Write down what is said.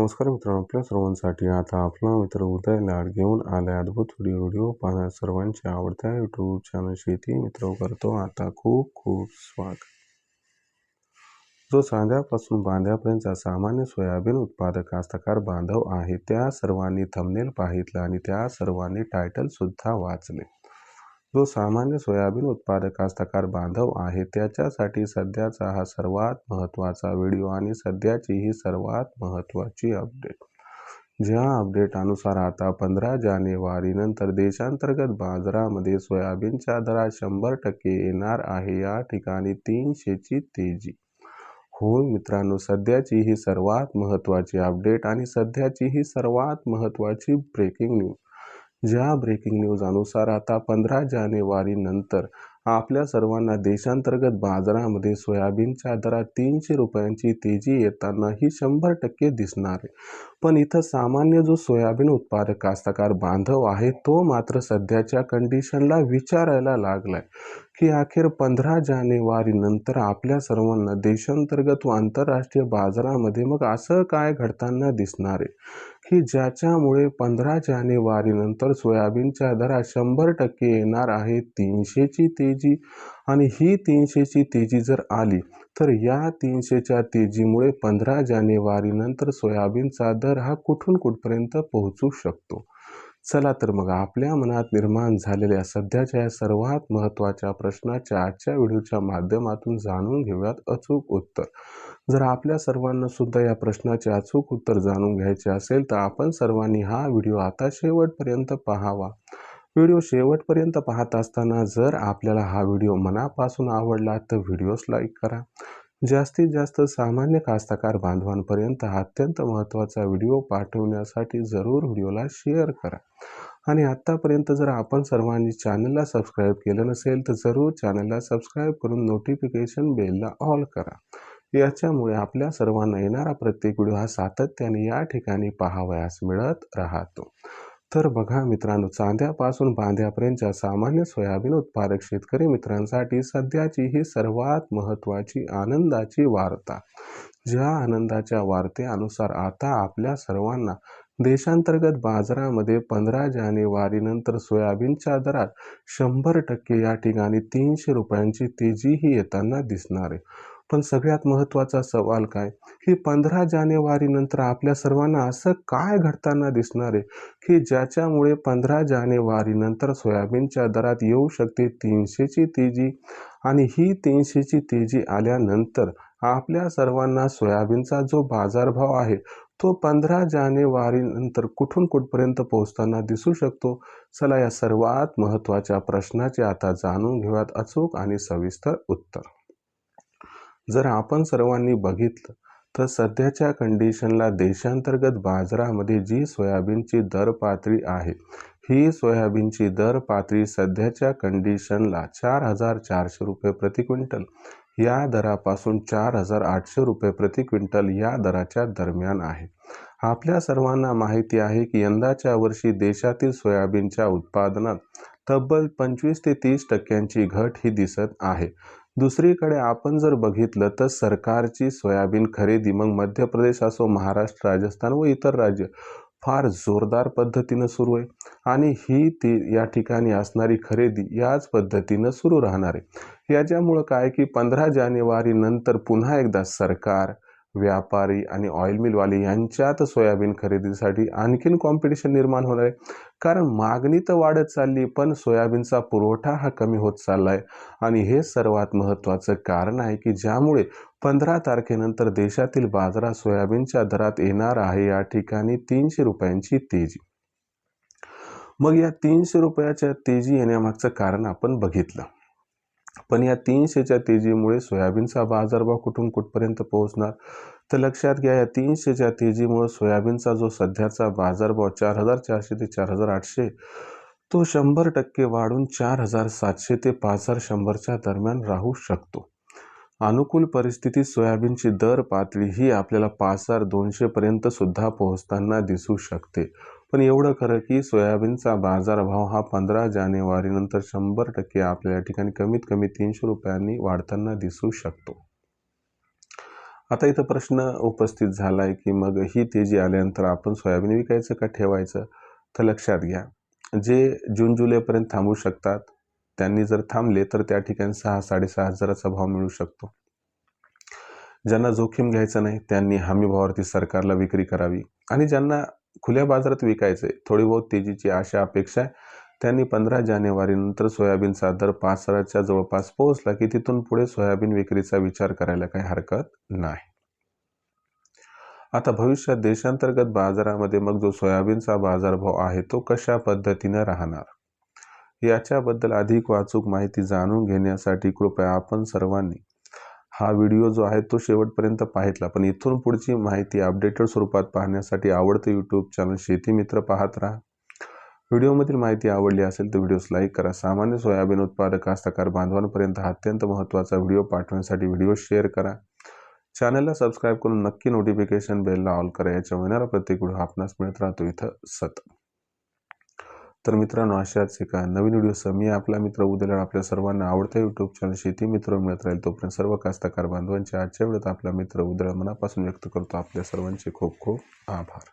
नमस्कार मित्रांनो, आपल्या सर्वांसाठी आता आपला मित्र उदय लाड घेऊन आलाय अद्भुत व्हिडिओ पाहण्यास सर्वांच्या आवडत्या यूट्यूब चॅनल शेती मित्र करतो आता खूप खूप स्वागत। जो सांध्यापासून बांध्यापर्यंतचा सामान्य सोयाबीन उत्पादक कास्तकार बांधव आहे त्या सर्वांनी थंबनेल पाहितलं आणि त्या सर्वांनी टायटल सुद्धा वाचले। जो सामान्य सोयाबीन उत्पादक कास्तकार बांधव आहे त्याच्यासाठी सध्याचा हा सर्वात महत्त्वाचा व्हिडिओ आणि सध्याची ही सर्वात महत्त्वाची अपडेट। ज्या अपडेट अनुसार आता 15 जानेवारी नंतर देशांतर्गत बाजारामध्ये सोयाबीनच्या दरात 100% येणार आहे। या ठिकाणी 300 ची तेजी। हो मित्रांनो, सध्याची ही सर्वात महत्त्वाची अपडेट आणि सध्याची ही सर्वात महत्त्वाची ब्रेकिंग न्यूज। ज्या ब्रेकिंग न्यूज अनुसार आता 15 जानेवारी नंतर आपल्या सर्वांना देशांतर्गत बाजारामध्ये सोयाबीनच्या दरात 300 रुपयांची तेजी येताना ही 100% दिसणार आहे। पण इथं सामान्य जो सोयाबीन उत्पादक कास्तकार बांधव आहे तो मात्र सध्याच्या कंडिशनला विचारायला लागलाय की अखेर 15 जानेवारी नंतर आपल्या सर्वांना देशांतर्गत व आंतरराष्ट्रीय बाजारामध्ये मग असं काय घडताना दिसणार आहे की ज्याच्यामुळे 15 जानेवारी नंतर सोयाबीनच्या दरात 100% येणार आहे 300 ची तेजी। आणि ही 300 ची तेजी जर आली तर या 300 च्या तेजीमुळे 15 जानेवारी नंतर सोयाबीनचा दर हा कुठून कुठपर्यंत पोहोचू शकतो। चला तर मग आपल्या मनात निर्माण झालेल्या सध्याच्या या सर्वात महत्त्वाच्या प्रश्नाच्या आजच्या व्हिडिओच्या माध्यमातून जाणून घेऊयात अचूक उत्तर। जर आपल्या सर्वांना सुद्धा या प्रश्नाचे अचूक उत्तर जाणून घ्यायचे असेल तर आपण सर्वांनी हा व्हिडिओ आता शेवटपर्यंत पाहावा। व्हिडिओ शेवटपर्यंत पाहत असताना जर आपल्याला हा व्हिडिओ मनापासून आवडला तर व्हिडिओस लाईक करा। जास्तीत जास्त सामान्य कास्तकार बांधवांपर्यंत हा अत्यंत महत्त्वाचा व्हिडिओ पाठवण्यासाठी जरूर व्हिडिओला शेअर करा। आणि आत्तापर्यंत जर आपण सर्वांनी चॅनलला सबस्क्राईब केलं नसेल तर जरूर चॅनलला सबस्क्राईब करून नोटिफिकेशन बेलला ऑल करा। याच्यामुळे आपल्या सर्वांना येणारा प्रत्येक व्हिडिओ हा सातत्याने या ठिकाणी पाहावयास मिळत राहतो। तर बघा मित्रांनो, चांद्यापासून बांध्यापर्यंतच्या सामान्य सोयाबीन उत्पादक शेतकरी मित्रांसाठी सध्याची ही सर्वात महत्त्वाची आनंदाची वार्ता। ज्या आनंदाच्या वार्तेनुसार आता आपल्या सर्वांना देशांतर्गत बाजारामध्ये 15 जानेवारी नंतर सोयाबीनच्या दरात 100% या ठिकाणी 300 रुपयांची तेजीही येताना दिसणार आहे। पण सगळ्यात महत्त्वाचा सवाल काय की 15 जानेवारी नंतर आपल्या सर्वांना असं काय घडताना दिसणार आहे की ज्याच्यामुळे 15 जानेवारी नंतर सोयाबीनच्या दरात येऊ शकते 300 ची तेजी। आणि ही 300 ची तेजी आल्यानंतर आपल्या सर्वांना सोयाबीनचा जो बाजारभाव आहे तो 15 जानेवारी नंतर कुठून कुठपर्यंत पोहोचताना दिसू शकतो। चला या सर्वात महत्त्वाच्या प्रश्नाचे आता जाणून घेऊयात अचूक आणि सविस्तर उत्तर। जर आपण सर्वांनी बघितलं तर सध्याच्या कंडिशनला देशांतर्गत बाजारामध्ये जी सोयाबीनची दर पातळी आहे ही सोयाबीनची दर पातळी सध्याच्या कंडिशनला 4400 रुपये प्रति क्विंटल या दरापासून 4800 रुपये प्रति क्विंटल या दराच्या दरम्यान आहे। आपल्या सर्वांना माहिती आहे की यंदाच्या वर्षी देशातील सोयाबीनच्या उत्पादनात तब्बल 25 ते 30% घट ही दिसत आहे। दुसरीकडे आपण जर बघितलं तर सरकारची सोयाबीन खरेदी मग मध्य प्रदेश असो, महाराष्ट्र, राजस्थान व इतर राज्य फार जोरदार पद्धतीनं सुरू आहे आणि ही या ठिकाणी असणारी खरेदी याच पद्धतीनं सुरू राहणार आहे। याच्यामुळं काय की 15 जानेवारी नंतर पुन्हा एकदा सरकार, व्यापारी आणि ऑइल मिलवाले यांच्यात सोयाबीन खरेदीसाठी आणखीन कॉम्पिटिशन निर्माण होणार आहे। कारण मागणी तर वाढत चालली पण सोयाबीनचा पुरवठा हा कमी होत चाललाय आणि हे सर्वात महत्त्वाचं कारण आहे की ज्यामुळे 15 तारखेनंतर देशातील बाजारात सोयाबीनच्या दरात येणार आहे या ठिकाणी 300 रुपयांची तेजी। मग या 300 रुपयाच्या तेजी येण्यामागचं कारण आपण बघितलं। पण या 300 च्या तेजीमुळे सोयाबीनचा बाजारभाव कुठून कुठपर्यंत पोहोचणार तर लक्षात घ्या या 300 च्या तेजीमुळे सोयाबीनचा जो सध्याचा बाजारभाव 4400 ते 4800 तो 100% वाढून 4700 ते 5100 च्या दरम्यान राहू शकतो। अनुकूल परिस्थितीत सोयाबीनची दर पातळी ही आपल्याला 5200 पर्यंत सुद्धा पोहोचताना दिसू शकते। पण एवढं खरं की सोयाबीनचा बाजारभाव हा 15 जानेवारी नंतर 100% आपल्या ठिकाणी कमीत कमी 300 रुपयांनी वाढताना दिसू शकतो। आता इथं प्रश्न उपस्थित झाला आहे की मग ही तेजी आल्यानंतर आपण सोयाबीन विकायचं का ठेवायचं? तर लक्षात घ्या, जे जून जुलैपर्यंत थांबू शकतात त्यांनी जर थांबले तर त्या ठिकाणी 6-6.5 हजाराचा भाव मिळू शकतो. ज्यांना जोखीम घ्यायचं नाही त्यांनी हमी भावावरती सरकारला विक्री करावी आणि ज्यांना खुल्या बाजारात विकायचंय, थोडी बहुत तेजीची आशा अपेक्षा आहे, त्यांनी 15 जानेवारीनंतर सोयाबीनचा दर 5,000च्या जवळपास पोहोचला की तिथून पुढे सोयाबीन विक्रीचा विचार करायला काही हरकत नाही. आता भविष्यात देशांतर्गत बाजारामध्ये मग जो सोयाबीनचा बाजारभाव आहे तो कशा पद्धतीने राहणार, याच्याबद्दल अधिक अचूक माहिती जाणून घेण्यासाठी कृपया आपण सर्वांनी हा व्हिडिओ जो आहे तो शेवटपर्यंत पाहितला. पण इथून पुढची माहिती अपडेटेड स्वरूपात पाहण्यासाठी आवडते यूट्यूब चॅनल शेती मित्र पाहत राहा. व्हिडिओमधील माहिती आवडली असेल तर व्हिडिओस लाईक करा. सामान्य सोयाबीन उत्पादक कास्तकार बांधवांपर्यंत हा अत्यंत महत्त्वाचा व्हिडिओ पाठवण्यासाठी व्हिडिओ शेअर करा. चॅनलला सबस्क्राईब करून नक्की नोटिफिकेशन बेलला ऑल करा. याच्या येणारा प्रत्येक व्हिडिओ आपणास मिळत राहतो इथं सतत. तर मित्रांनो, अशाच एका नवीन व्हिडिओसह मी आपला मित्र उद्या आपल्या सर्वांना आवडत्या यूट्यूब चॅनल शेती मित्र मिळत राहील. तोपर्यंत सर्व कास्तकार बांधवांच्या आजच्या वेळेत आपला मित्र उद्या मनापासून व्यक्त करतो. आपल्या सर्वांचे खूप खूप आभार.